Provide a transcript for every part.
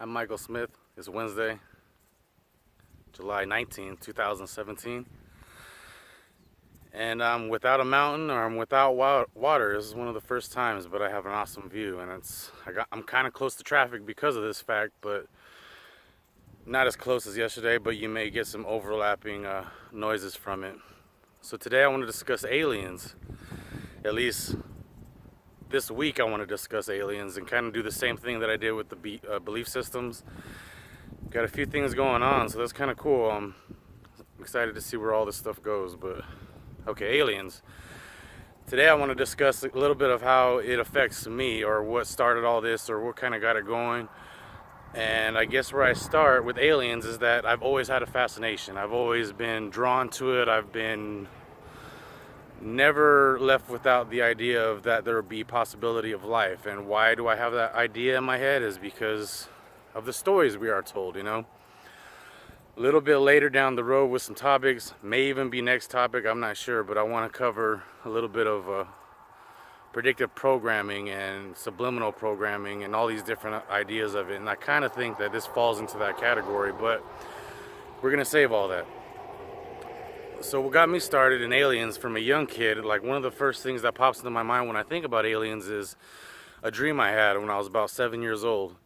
I'm Michael Smith. It's Wednesday, July 19th, 2017. And I'm without a mountain or I'm without water. This is one of the first times, but I have an awesome view. And I'm kind of close to traffic because of this fact, but not as close as yesterday, but you may get some overlapping noises from it. So today I want to discuss aliens. At least this week I want to discuss aliens and kind of do the same thing that I did with the belief systems. Got a few things going on, so that's kind of cool. I'm excited to see where all this stuff goes. But okay, aliens. Today I want to discuss a little bit of how it affects me, or what started all this, or what kind of got it going. And I guess where I start with aliens is that I've always had a fascination. I've always been drawn to it. I've been never left without the idea of that there would be possibility of life. And why do I have that idea in my head is because of the stories we are told, you know. A little bit later down the road with some topics, may even be next topic, I'm not sure, but I want to cover a little bit of predictive programming and subliminal programming and all these different ideas of it. And I kind of think that this falls into that category, but we're going to save all that. So what got me started in aliens from a young kid, like one of the first things that pops into my mind when I think about aliens is a dream I had when I was about 7 years old.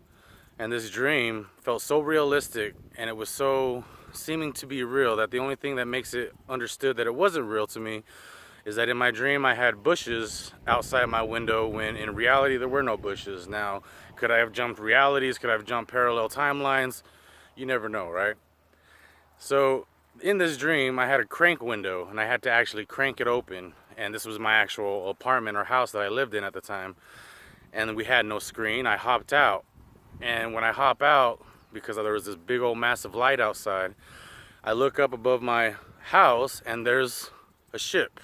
And this dream felt so realistic, and it was so seeming to be real, that the only thing that makes it understood that it wasn't real to me is that in my dream I had bushes outside my window when in reality there were no bushes. Now, could I have jumped realities? Could I have jumped parallel timelines? You never know, right? So in this dream I had a crank window, and I had to actually crank it open. And this was my actual apartment or house that I lived in at the time. And we had no screen. I hopped out. And when I hop out, because there was this big old massive light outside, I look up above my house and there's a ship.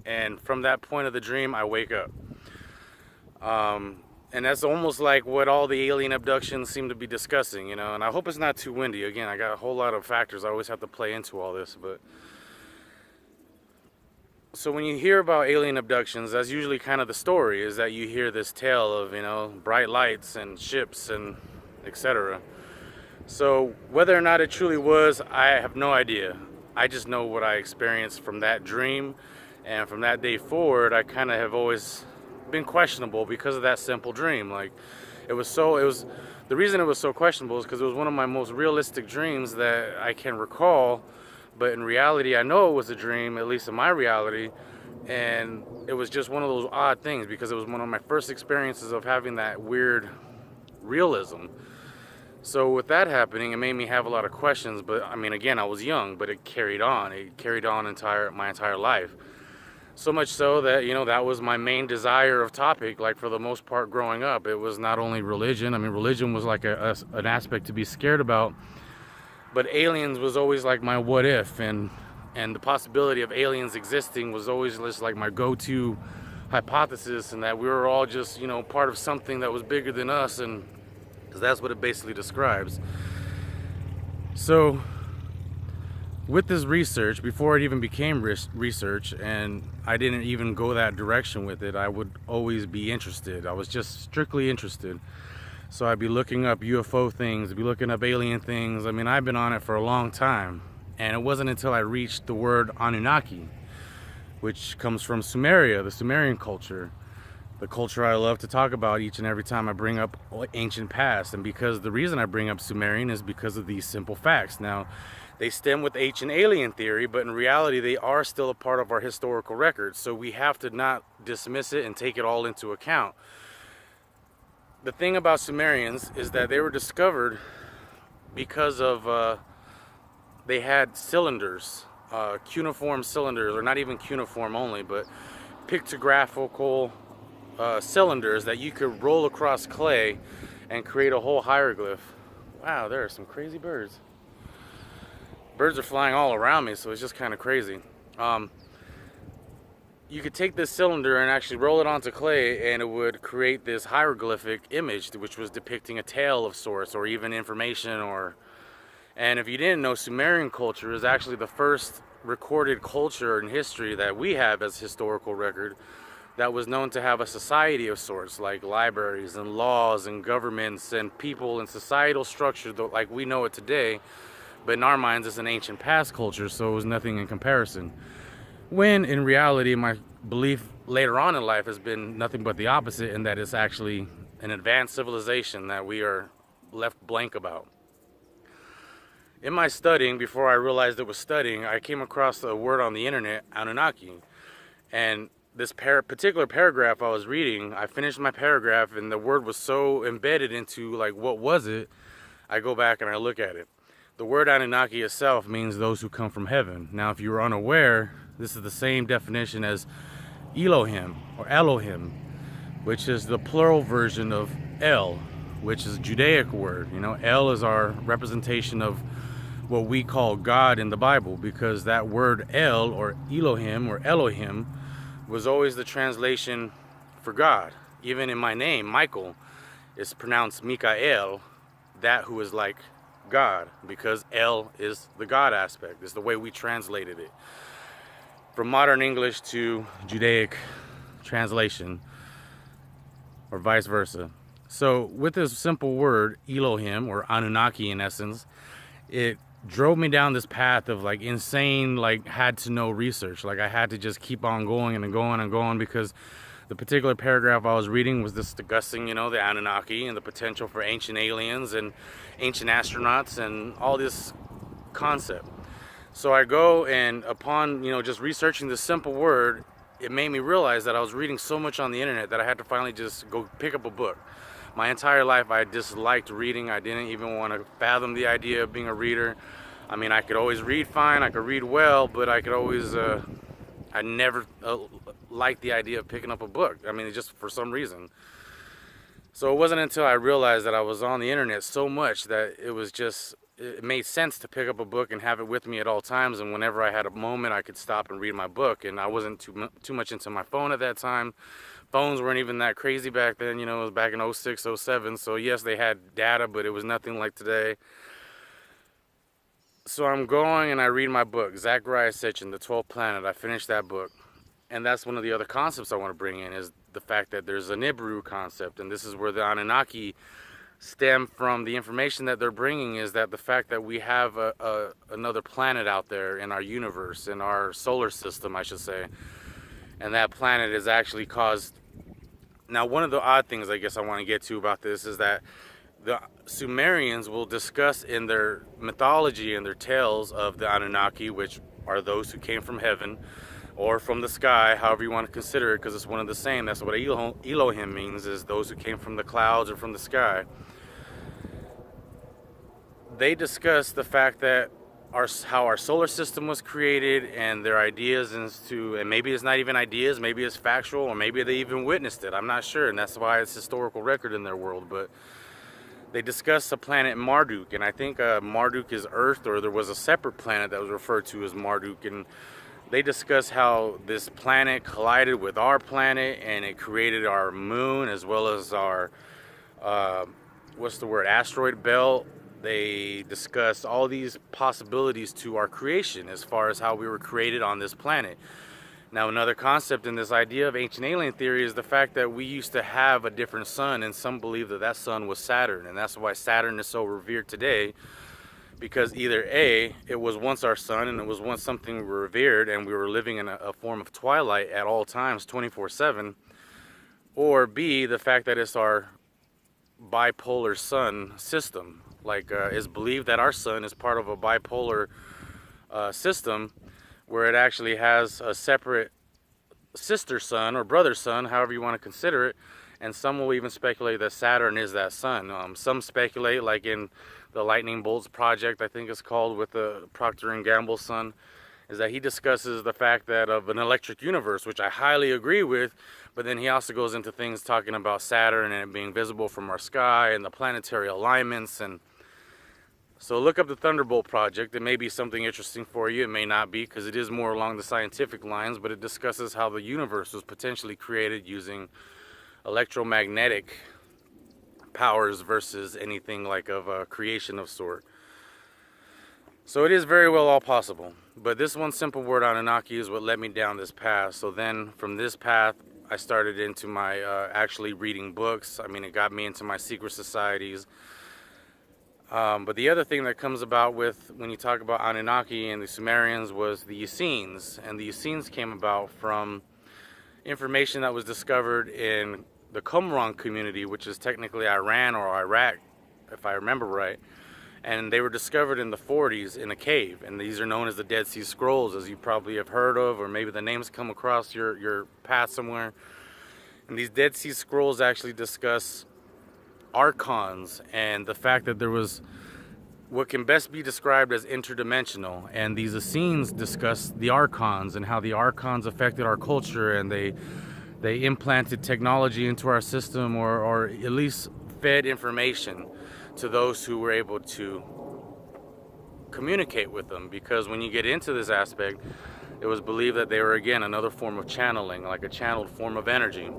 And from that point of the dream, I wake up. And that's almost like what all the alien abductions seem to be discussing, you know. And I hope it's not too windy. Again, I got a whole lot of factors I always have to play into all this. But so when you hear about alien abductions, that's usually kind of the story, is that you hear this tale of, you know, bright lights and ships and etc. So whether or not it truly was, I have no idea. I just know what I experienced from that dream. And from that day forward, I kind of have always been questionable because of that simple dream. Like, the reason it was so questionable is because it was one of my most realistic dreams that I can recall. But in reality, I know it was a dream, at least in my reality. And it was just one of those odd things because it was one of my first experiences of having that weird realism. So with that happening, it made me have a lot of questions. But I mean, again, I was young, but it carried on. It carried on my entire life. So much so that, you know, that was my main desire of topic, like for the most part growing up. It was not only religion. I mean, religion was like an aspect to be scared about. But aliens was always like my what if, and the possibility of aliens existing was always just like my go-to hypothesis, and that we were all just, you know, part of something that was bigger than us, and because that's what it basically describes. So with this research, before it even became research, and I didn't even go that direction with it, I would always be interested. I was just strictly interested. So I'd be looking up UFO things, I'd be looking up alien things. I mean, I've been on it for a long time. And it wasn't until I reached the word Anunnaki, which comes from Sumeria, the Sumerian culture. The culture I love to talk about each and every time I bring up ancient past. And because the reason I bring up Sumerian is because of these simple facts. Now, they stem with ancient alien theory, but in reality, they are still a part of our historical record. So we have to not dismiss it and take it all into account. The thing about Sumerians is that they were discovered because of they had cylinders, cuneiform cylinders, or not even cuneiform only, but pictographical cylinders that you could roll across clay and create a whole hieroglyph. Wow, there are some crazy birds. Birds are flying all around me, so it's just kind of crazy. You could take this cylinder and actually roll it onto clay, and it would create this hieroglyphic image, which was depicting a tale of sorts, or even information. And if you didn't know, Sumerian culture is actually the first recorded culture in history that we have as historical record, that was known to have a society of sorts, like libraries and laws and governments and people and societal structure like we know it today. But in our minds, it's an ancient past culture, so it was nothing in comparison. When in reality, my belief later on in life has been nothing but the opposite, in that it's actually an advanced civilization that we are left blank about. In my studying, before I realized it was studying, I came across a word on the internet, Anunnaki. And this particular paragraph I was reading, I finished my paragraph and the word was so embedded into like, what was it? I go back and I look at it. The word Anunnaki itself means those who come from heaven. Now, if you were unaware, this is the same definition as Elohim or Elohim, which is the plural version of El, which is a Judaic word. You know, El is our representation of what we call God in the Bible, because that word El or Elohim was always the translation for God. Even in my name, Michael, is pronounced Mikael, that who is like God, because El is the God aspect. It's the way we translated it from modern English to Judaic translation, or vice versa. So with this simple word, Elohim, or Anunnaki in essence, it drove me down this path of like insane, like had to know research. Like I had to just keep on going and going and going, because the particular paragraph I was reading was discussing, you know, the Anunnaki and the potential for ancient aliens and ancient astronauts and all this concept. So I go, and upon, you know, just researching this simple word, it made me realize that I was reading so much on the internet that I had to finally just go pick up a book. My entire life I disliked reading. I didn't even want to fathom the idea of being a reader. I mean, I could always read fine, I could read well, but I could always, I never liked the idea of picking up a book. I mean, just for some reason. So it wasn't until I realized that I was on the internet so much that it made sense to pick up a book and have it with me at all times. And whenever I had a moment, I could stop and read my book. And I wasn't too much into my phone at that time. Phones weren't even that crazy back then, you know, it was back in 06, 07. So yes, they had data, but it was nothing like today. So I'm going and I read my book, Zachariah Sitchin, The 12th Planet. I finished that book. And that's one of the other concepts I want to bring in, is the fact that there's a Nibiru concept. And this is where the Anunnaki stem from. The information that they're bringing is that the fact that we have another planet out there in our universe, in our solar system, I should say. And that planet is actually caused. Now, one of the odd things I guess I want to get to about this is that the Sumerians will discuss in their mythology and their tales of the Anunnaki, which are those who came from heaven or from the sky, however you want to consider it, because it's one and the same. That's what Elohim means, is those who came from the clouds or from the sky. They discuss the fact that how our solar system was created, and their ideas, and maybe it's not even ideas, maybe it's factual, or maybe they even witnessed it. I'm not sure, and that's why it's historical record in their world. But they discuss the planet Marduk, and I think Marduk is Earth, or there was a separate planet that was referred to as Marduk, and they discuss how this planet collided with our planet, and it created our moon as well as our asteroid belt. They discuss all these possibilities to our creation as far as how we were created on this planet. Now, another concept in this idea of ancient alien theory is the fact that we used to have a different sun, and some believe that that sun was Saturn, and that's why Saturn is so revered today, because either A, it was once our sun and it was once something we revered, and we were living in a form of twilight at all times, 24/7, or B, the fact that it's our bipolar sun system. Like, it's believed that our sun is part of a bipolar system, where it actually has a separate sister sun or brother sun, however you want to consider it. And some will even speculate that Saturn is that sun. Some speculate, like in the Lightning Bolts project, I think it's called, with the Procter & Gamble son, is that he discusses the fact that of an electric universe, which I highly agree with, but then he also goes into things talking about Saturn and it being visible from our sky and the planetary alignments. And so look up the Thunderbolt project. It may be something interesting for you. It may not be, because it is more along the scientific lines, but it discusses how the universe was potentially created using electromagnetic powers versus anything like of a creation of sort. So it is very well all possible. But this one simple word, Anunnaki, is what led me down this path. So then from this path, I started into my actually reading books. I mean, it got me into my secret societies. But the other thing that comes about with when you talk about Anunnaki and the Sumerians was the Essenes. And the Essenes came about from information that was discovered in the Qumran community, which is technically Iran or Iraq, if I remember right. And they were discovered in the 40s in a cave. And these are known as the Dead Sea Scrolls, as you probably have heard of, or maybe the names come across your path somewhere. And these Dead Sea Scrolls actually discuss archons and the fact that there was what can best be described as interdimensional. And these Essenes discuss the archons and how the archons affected our culture, and they implanted technology into our system, or at least fed information to those who were able to communicate with them. Because when you get into this aspect, it was believed that they were, again, another form of channeling, like a channeled form of energy.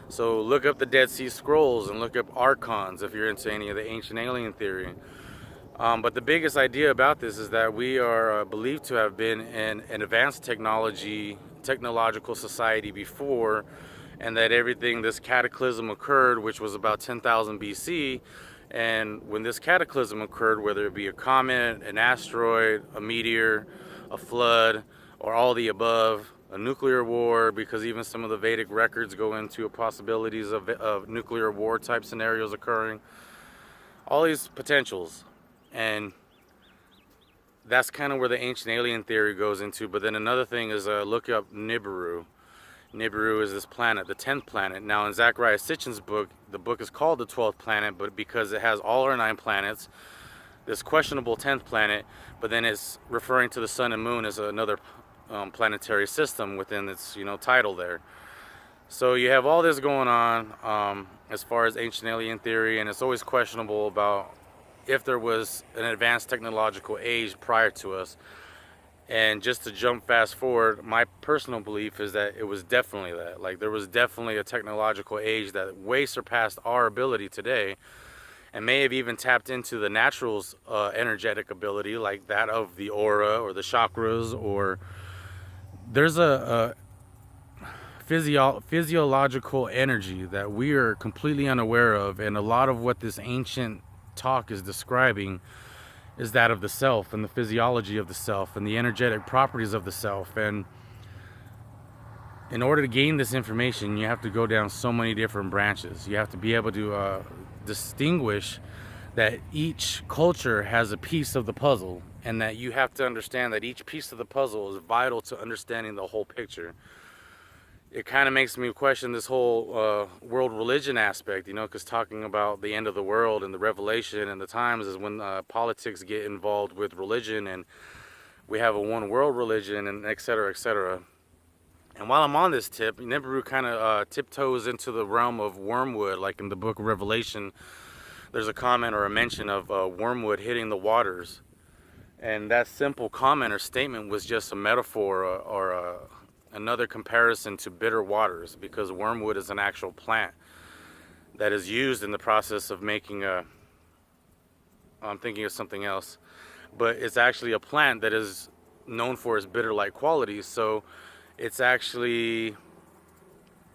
So look up the Dead Sea Scrolls and look up archons if you're into any of the ancient alien theory. But the biggest idea about this is that we are believed to have been in an advanced technological society before, and that this cataclysm occurred, which was about 10,000 BC. And when this cataclysm occurred, whether it be a comet, an asteroid, a meteor, a flood, or all the above, a nuclear war, because even some of the Vedic records go into possibilities of nuclear war type scenarios occurring. All these potentials. And that's kind of where the ancient alien theory goes into. But then another thing is look up Nibiru. Nibiru is this planet, the 10th planet. Now in Zachariah Sitchin's book, the book is called the 12th planet, but because it has all our 9 planets, this questionable 10th planet, but then it's referring to the sun and moon as another planetary system within its title there. So you have all this going on as far as ancient alien theory, and it's always questionable about if there was an advanced technological age prior to us. And just to jump fast forward, my personal belief is that it was definitely that. Like, there was definitely a technological age that way surpassed our ability today, and may have even tapped into the natural's energetic ability, like that of the aura or the chakras, or there's a physiological energy that we are completely unaware of. And a lot of what this ancient talk is describing is that of the self, and the physiology of the self, and the energetic properties of the self. And in order to gain this information, you have to go down so many different branches. You have to be able to distinguish that each culture has a piece of the puzzle, and that you have to understand that each piece of the puzzle is vital to understanding the whole picture. It kind of makes me question this whole world religion aspect, because talking about the end of the world and the revelation and the times is when politics get involved with religion, and we have a one world religion, and et cetera, et cetera. And while I'm on this tip, Nibiru kind of tiptoes into the realm of wormwood. Like in the book of Revelation, there's a comment or a mention of wormwood hitting the waters. And that simple comment or statement was just a metaphor or another comparison to bitter waters, because wormwood is an actual plant that is used in the process of making I'm thinking of something else, but it's actually a plant that is known for its bitter-like qualities. So it's actually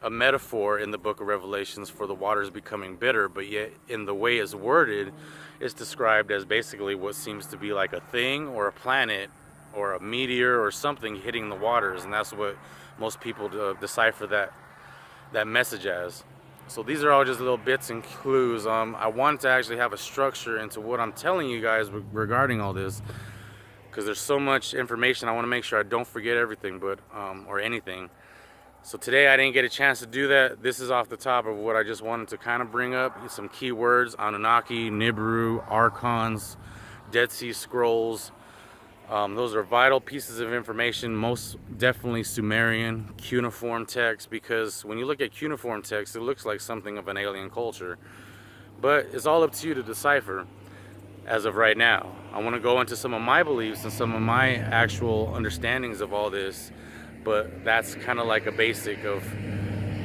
a metaphor in the book of Revelations for the waters becoming bitter, but yet in the way it's worded, it's described as basically what seems to be like a thing or a planet or a meteor or something hitting the waters, and that's what most people decipher that message as. So these are all just little bits and clues. I wanted to actually have a structure into what I'm telling you guys regarding all this, because there's so much information. I want to make sure I don't forget everything, but or anything. So today I didn't get a chance to do that. This is off the top of what I just wanted to kind of bring up. Some key words: Anunnaki, Nibiru, archons, Dead Sea Scrolls. Those are vital pieces of information, most definitely Sumerian, cuneiform text, because when you look at cuneiform text, it looks like something of an alien culture. But it's all up to you to decipher as of right now. I want to go into some of my beliefs and some of my actual understandings of all this, but that's kind of like a basic of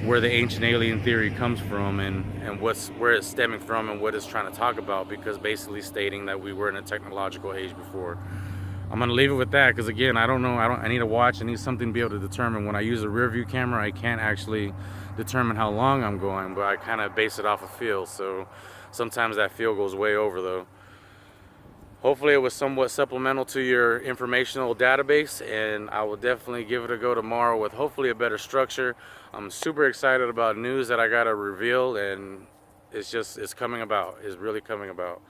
where the ancient alien theory comes from, and where it's stemming from and what it's trying to talk about, because basically stating that we were in a technological age before. I'm gonna leave it with that, because again, I don't know. I need to watch. I need something to be able to determine. When I use a rear view camera, I can't actually determine how long I'm going, but I kind of base it off of feel. So sometimes that feel goes way over though. Hopefully it was somewhat supplemental to your informational database, and I will definitely give it a go tomorrow with hopefully a better structure. I'm super excited about news that I gotta reveal, and it's coming about. It's really coming about.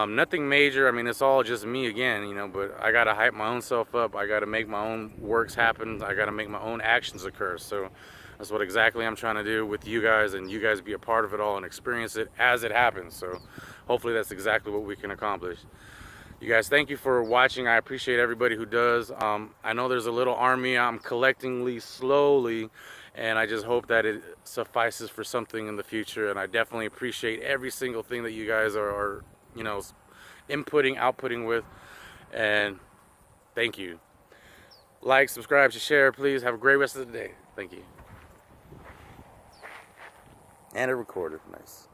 Nothing major. I mean, it's all just me again, you know, but I gotta hype my own self up. I gotta make my own works happen. I gotta make my own actions occur. So that's what exactly I'm trying to do with you guys, and you guys be a part of it all and experience it as it happens. So hopefully that's exactly what we can accomplish. You guys, thank you for watching. I appreciate everybody who does. I know there's a little army I'm collecting slowly, and I just hope that it suffices for something in the future. And I definitely appreciate every single thing that you guys are you know, inputting, outputting with. And thank you. Like, subscribe, share, please. Have a great rest of the day. Thank you. And it recorded. Nice.